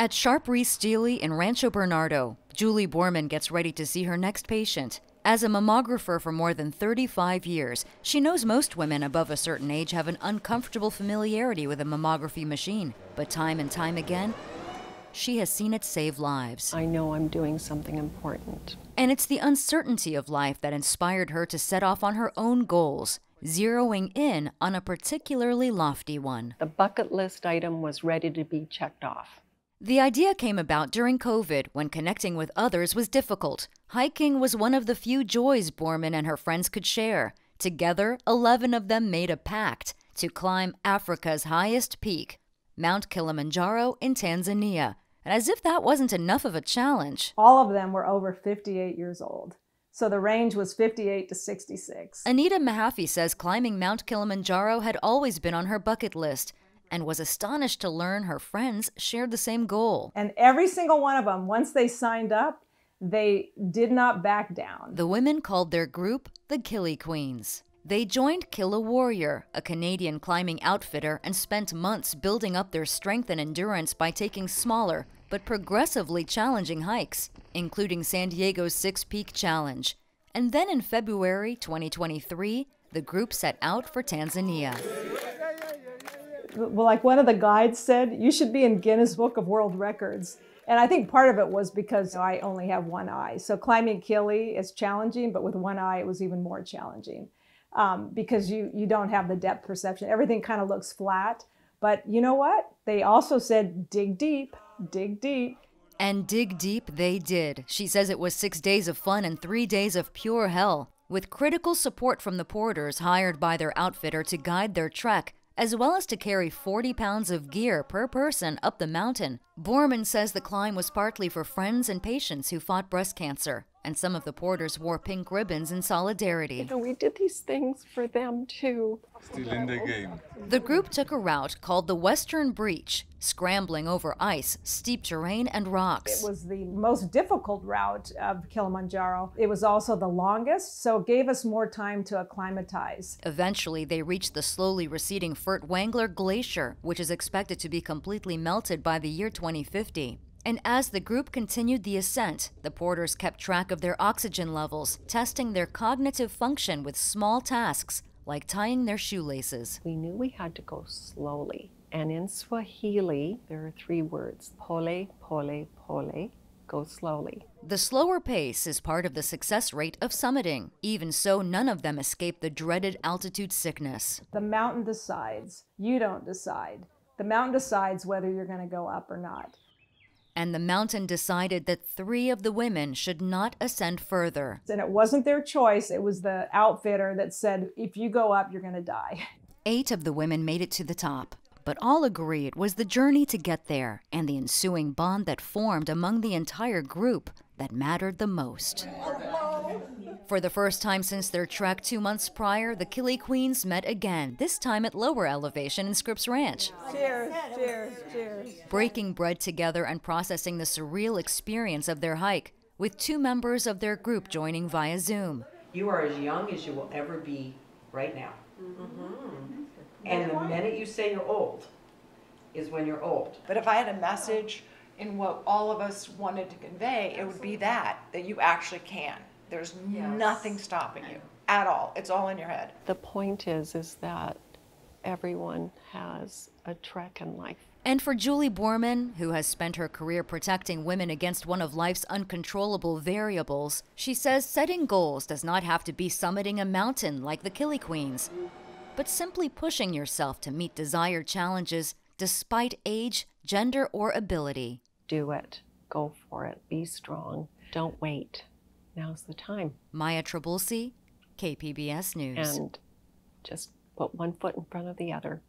At Sharp Reese Steely in Rancho Bernardo, Julie Borman gets ready to see her next patient. As a mammographer for more than 35 years, she knows most women above a certain age have an uncomfortable familiarity with a mammography machine. But time and time again, she has seen it save lives. I know I'm doing something important. And it's the uncertainty of life that inspired her to set off on her own goals, zeroing in on a particularly lofty one. The bucket list item was ready to be checked off. The idea came about during COVID when connecting with others was difficult. Hiking was one of the few joys Borman and her friends could share. Together, 11 of them made a pact to climb Africa's highest peak, Mount Kilimanjaro in Tanzania. And as if that wasn't enough of a challenge, all of them were over 58 years old. So the range was 58 to 66. Anita Mahaffey says climbing Mount Kilimanjaro had always been on her bucket list, and was astonished to learn her friends shared the same goal. And every single one of them, once they signed up, they did not back down. The women called their group the Kiliqueens. They joined Kill a Warrior, a Canadian climbing outfitter, and spent months building up their strength and endurance by taking smaller but progressively challenging hikes, including San Diego's Six Peak Challenge. And then in February 2023, the group set out for Tanzania. Well, like one of the guides said, you should be in Guinness Book of World Records. And I think part of it was because I only have one eye. So climbing Kili is challenging, but with one eye, it was even more challenging because you don't have the depth perception. Everything kind of looks flat. But you know what? They also said, dig deep, dig deep. And dig deep they did. She says it was 6 days of fun and 3 days of pure hell, with critical support from the porters hired by their outfitter to guide their trek, as well as to carry 40 pounds of gear per person up the mountain. Borman says the climb was partly for friends and patients who fought breast cancer, and some of the porters wore pink ribbons in solidarity. You know, we did these things for them too. Still in the game. The group took a route called the Western Breach, scrambling over ice, steep terrain, and rocks. It was the most difficult route of Kilimanjaro. It was also the longest, so it gave us more time to acclimatize. Eventually, they reached the slowly receding Fort Wrangler Glacier, which is expected to be completely melted by the year 2050. And as the group continued the ascent, the porters kept track of their oxygen levels, testing their cognitive function with small tasks like tying their shoelaces. We knew we had to go slowly. And in Swahili, there are 3 words, pole, pole, pole, go slowly. The slower pace is part of the success rate of summiting. Even so, none of them escape the dreaded altitude sickness. The mountain decides. You don't decide. The mountain decides whether you're going to go up or not. And the mountain decided that 3 of the women should not ascend further. And it wasn't their choice. It was the outfitter that said, if you go up, you're going to die. 8 of the women made it to the top, but all agree it was the journey to get there and the ensuing bond that formed among the entire group that mattered the most. For the first time since their trek 2 months prior, the Kiliqueens met again, this time at lower elevation in Scripps Ranch. Cheers, cheers, cheers. Breaking bread together and processing the surreal experience of their hike, with 2 members of their group joining via Zoom. You are as young as you will ever be right now. Mm-hmm. And the minute you say you're old is when you're old. But if I had a message in what all of us wanted to convey, it would be that you actually can. There's nothing stopping you at all. It's all in your head. The point is that everyone has a trek in life. And for Julie Borman, who has spent her career protecting women against one of life's uncontrollable variables, she says setting goals does not have to be summiting a mountain like the Kiliqueens, but simply pushing yourself to meet desired challenges despite age, gender, or ability. Do it. Go for it. Be strong. Don't wait. Now's the time. Maya Trabulsi, KPBS News. And just put one foot in front of the other.